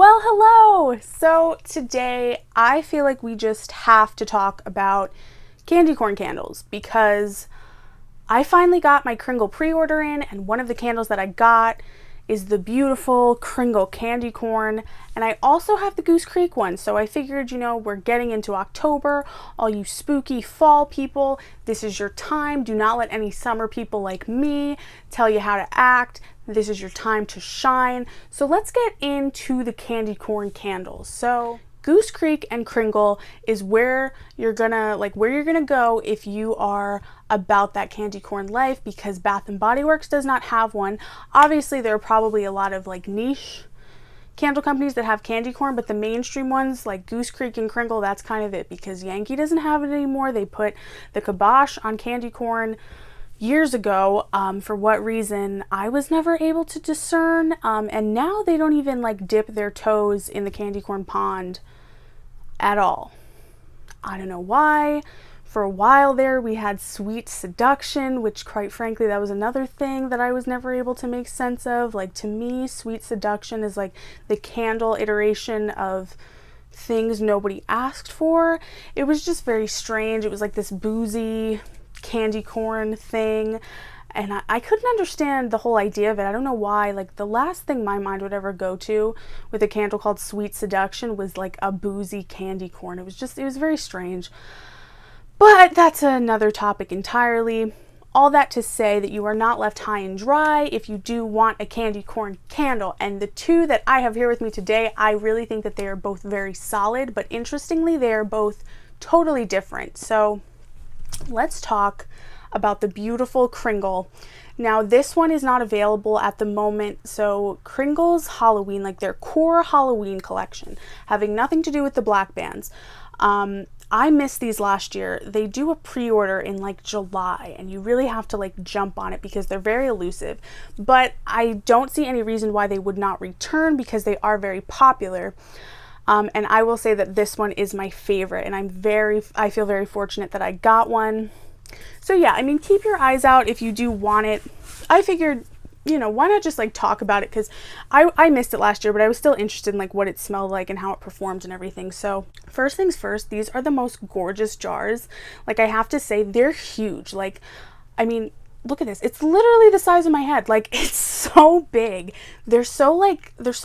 Well, hello! So today I feel like we just have to talk about candy corn candles because I finally got my Kringle pre-order in, and one of the candles that I got is the beautiful Kringle candy corn, and I also have the Goose Creek one. So I figured, we're getting into October. All you spooky fall people, this is your time. Do not let any summer people like me tell you how to act. This is your time to shine. So let's get into the candy corn candles. So Goose Creek and Kringle is where you're gonna go if you are about that candy corn life, because Bath and Body Works does not have one. Obviously there are probably a lot of niche candle companies that have candy corn, but the mainstream ones like Goose Creek and Kringle, that's kind of it, because Yankee doesn't have it anymore. They put the kibosh on candy corn years ago. For what reason, I was never able to discern, and now they don't even dip their toes in the candy corn pond at all. I don't know why. For a while there we had Sweet Seduction, which quite frankly that was another thing that I was never able to make sense of. To me, Sweet Seduction is the candle iteration of things nobody asked for. It was just very strange. It was this boozy candy corn thing, and I couldn't understand the whole idea of it. I don't know why. The last thing my mind would ever go to with a candle called Sweet Seduction was a boozy candy corn. It was very strange. But that's another topic entirely. All that to say that you are not left high and dry if you do want a candy corn candle. And the two that I have here with me today, I really think that they are both very solid, but interestingly, they are both totally different. So let's talk about the beautiful Kringle. Now, this one is not available at the moment. So Kringle's Halloween, their core Halloween collection, having nothing to do with the black bands. I missed these last year. They do a pre-order in July, and you really have to jump on it because they're very elusive. But I don't see any reason why they would not return, because they are very popular. And I will say that this one is my favorite, and I feel very fortunate that I got one. So yeah, keep your eyes out if you do want it. I figured, why not just talk about it, because I missed it last year, but I was still interested in what it smelled like and how it performed and everything. So first things first, these are the most gorgeous jars. I have to say, they're huge. Look at this. It's literally the size of my head. It's so big. They're so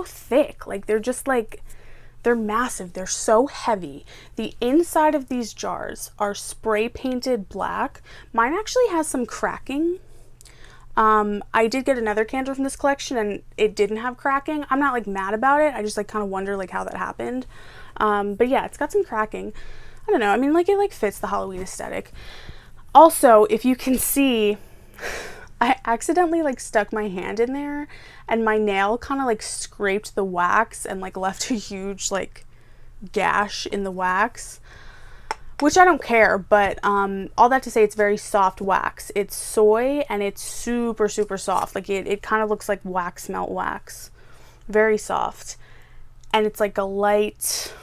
thick. They're just they're massive. They're so heavy. The inside of these jars are spray painted black. Mine actually has some cracking. I did get another candle from this collection and it didn't have cracking. I'm not mad about it. I just kind of wonder how that happened. But yeah, it's got some cracking. I don't know. It fits the Halloween aesthetic. Also, if you can see, I accidentally stuck my hand in there and my nail kind of scraped the wax and left a huge gash in the wax, which I don't care, but all that to say, it's very soft wax. It's soy and it's super, super soft. It kind of looks like wax melt wax. Very soft. And it's a light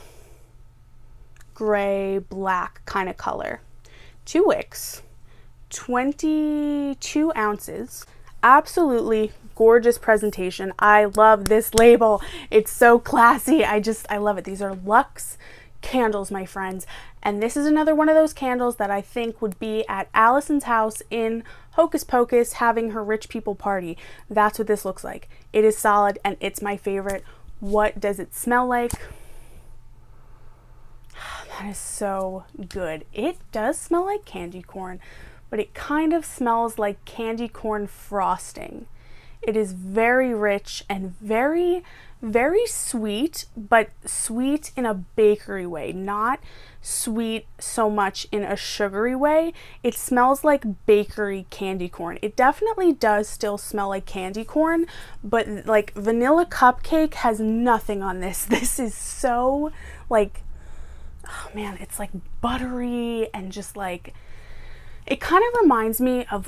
gray, black kind of color. 2 wicks. 22 ounces. Absolutely gorgeous presentation. I love this label. It's so classy. I love it. These are luxe candles, my friends. And this is another one of those candles that I think would be at Allison's house in Hocus Pocus having her rich people party. That's what this looks like. It is solid and it's my favorite. What does it smell like? That is so good. It does smell like candy corn, but it kind of smells like candy corn frosting. It is very rich and very, very sweet, but sweet in a bakery way, not sweet so much in a sugary way. It smells like bakery candy corn. It definitely does still smell like candy corn, but vanilla cupcake has nothing on this. This is so oh man, it's buttery and just it kind of reminds me of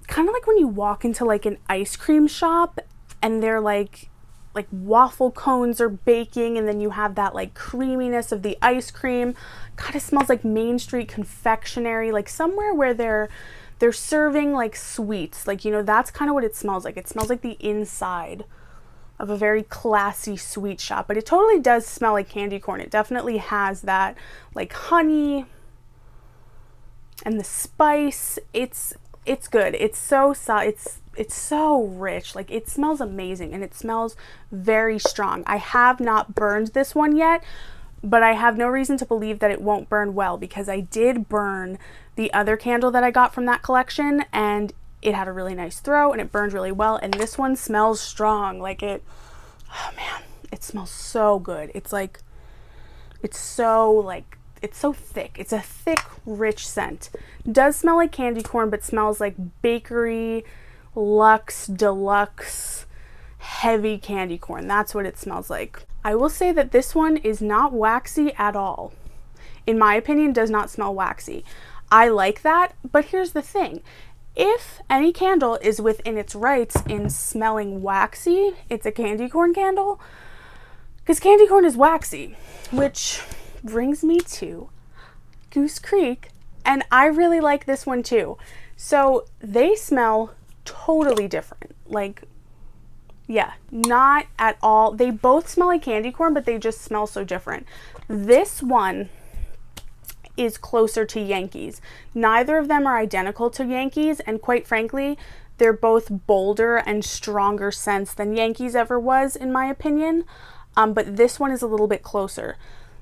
kind of when you walk into an ice cream shop and they're waffle cones are baking and then you have that creaminess of the ice cream. Kind of smells like Main Street confectionery, somewhere where they're serving sweets. That's kind of what it smells like. It smells like the inside of a very classy sweet shop, but it totally does smell like candy corn. It definitely has that like honey and the spice. It's good. It's so it's so rich. Like, it smells amazing, and it smells very strong. I have not burned this one yet, but I have no reason to believe that it won't burn well, because I did burn the other candle that I got from that collection, and it had a really nice throw and it burned really well. And this one smells strong. Like, oh man, it smells so good. It's like, it's so thick. It's a thick, rich scent. Does smell like candy corn, but smells like bakery, luxe, deluxe, heavy candy corn. That's what it smells like. I will say that this one is not waxy at all. In my opinion, does not smell waxy. I like that, but here's the thing. If any candle is within its rights in smelling waxy, it's a candy corn candle, because candy corn is waxy, which brings me to Goose Creek, and I really like this one too. So they smell totally different. Like, yeah, not at all. They both smell like candy corn, but they just smell so different. This one is closer to Yankees. Neither of them are identical to Yankees, and quite frankly, they're both bolder and stronger scents than Yankees ever was, in my opinion. But this one is a little bit closer.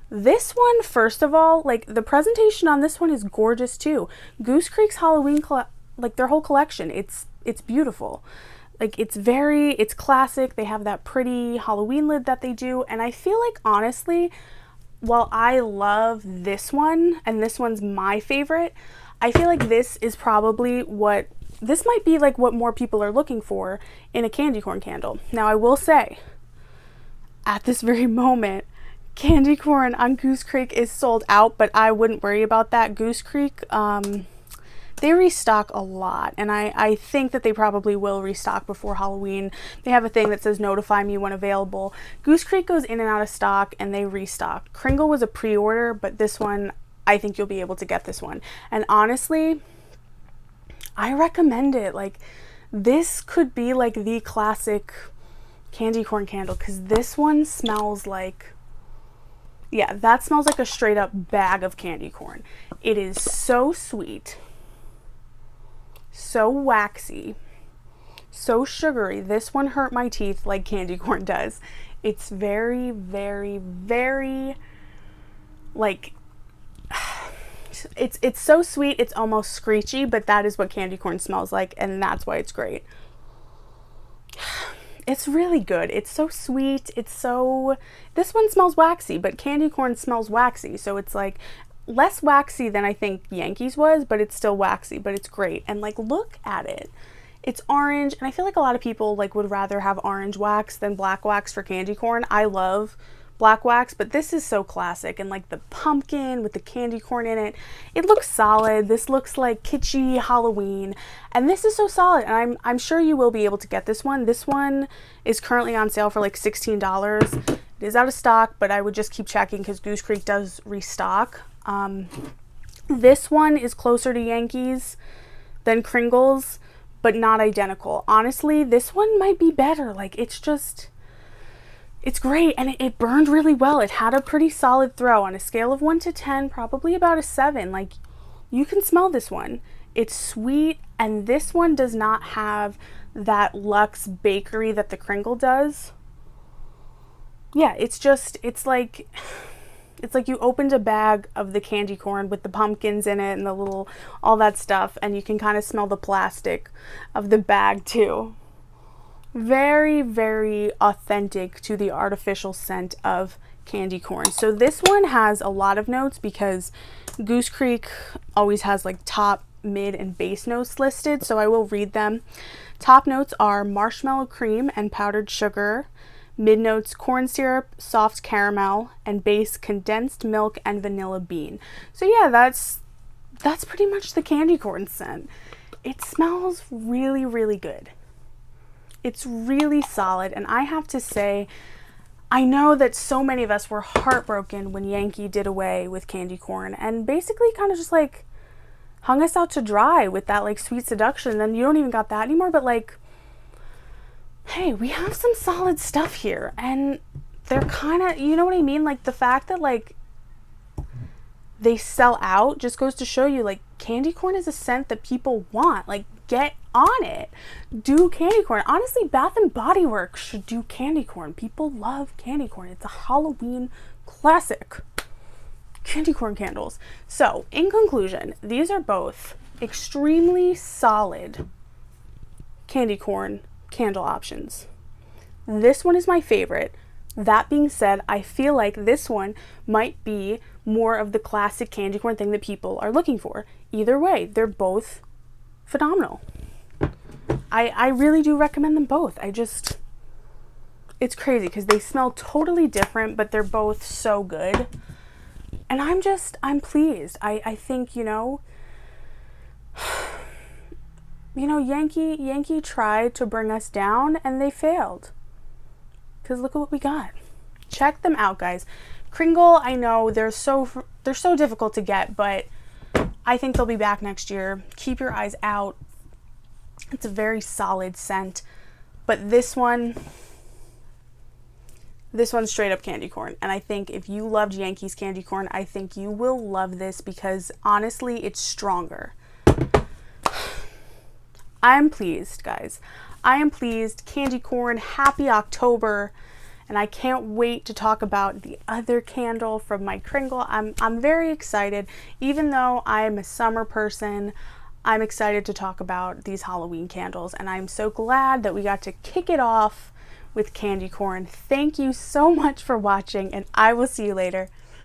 This one, first of all, like, the presentation on this one is gorgeous too. Goose Creek's Halloween, like, their whole collection, it's beautiful. Like, it's classic. They have that pretty Halloween lid that they do, and I feel like, honestly, while I love this one, and this one's my favorite, I feel like this is probably this might be like what more people are looking for in a candy corn candle. Now, I will say, at this very moment, candy corn on Goose Creek is sold out, but I wouldn't worry about that. Goose Creek, they restock a lot, and I think that they probably will restock before Halloween. They have a thing that says notify me when available. Goose Creek goes in and out of stock, and they restock. Kringle was a pre-order, but this one, I think you'll be able to get this one. And honestly, I recommend it. Like, this could be like the classic candy corn candle, because this one smells like, yeah, that smells like a straight up bag of candy corn. It is so sweet, so waxy, so sugary. This one hurt my teeth like candy corn does. It's very, very, very, like, it's so sweet, it's almost screechy, but that is what candy corn smells like, and that's why it's great. It's really good. It's so sweet. This one smells waxy, but candy corn smells waxy, so it's like less waxy than I think Yankees was, but it's still waxy, but it's great. And like, look at it. It's orange, and I feel like a lot of people like would rather have orange wax than black wax for candy corn. I love black wax, but this is so classic, and like the pumpkin with the candy corn in it, it looks solid. This looks like kitschy Halloween, and this is so solid, and I'm sure you will be able to get this one. This one is currently on sale for like $16. It is out of stock, but I would just keep checking because Goose Creek does restock. This one is closer to Yankees than Kringle's, but not identical. Honestly, this one might be better. Like, it's great, and it burned really well. It had a pretty solid throw. On a scale of 1 to 10, probably about a 7. Like, you can smell this one. It's sweet, and this one does not have that luxe bakery that the Kringle does. Yeah, it's like you opened a bag of the candy corn with the pumpkins in it and the little, all that stuff, and you can kind of smell the plastic of the bag too. Very, very authentic to the artificial scent of candy corn. So this one has a lot of notes because Goose Creek always has like top, mid, and base notes listed, so I will read them. Top notes are marshmallow cream and powdered sugar. Mid notes, corn syrup, soft caramel, and base, condensed milk and vanilla bean. So yeah, that's pretty much the candy corn scent. It smells really, really good. It's really solid, and I have to say, I know that so many of us were heartbroken when Yankee did away with candy corn and basically kind of just like hung us out to dry with that like Sweet Seduction. Then you don't even got that anymore, but like, hey, we have some solid stuff here. And they're kind of, you know what I mean? Like, the fact that, like, they sell out just goes to show you, like, candy corn is a scent that people want. Like, get on it. Do candy corn. Honestly, Bath and Body Works should do candy corn. People love candy corn. It's a Halloween classic. Candy corn candles. So, in conclusion, these are both extremely solid candy corn candle options. This one is my favorite. That being said, I feel like this one might be more of the classic candy corn thing that people are looking for. Either way, they're both phenomenal. I really do recommend them both. It's crazy because they smell totally different, but they're both so good. And I'm pleased. I think, Yankee tried to bring us down and they failed. Because look at what we got. Check them out, guys. Kringle, I know they're so difficult to get, but I think they'll be back next year. Keep your eyes out. It's a very solid scent. But this one's straight up candy corn. And I think if you loved Yankee's candy corn, I think you will love this because honestly, it's stronger. I'm pleased, guys. I am pleased. Candy corn, happy October. And I can't wait to talk about the other candle from my Kringle. I'm very excited. Even though I'm a summer person, I'm excited to talk about these Halloween candles. And I'm so glad that we got to kick it off with candy corn. Thank you so much for watching, and I will see you later.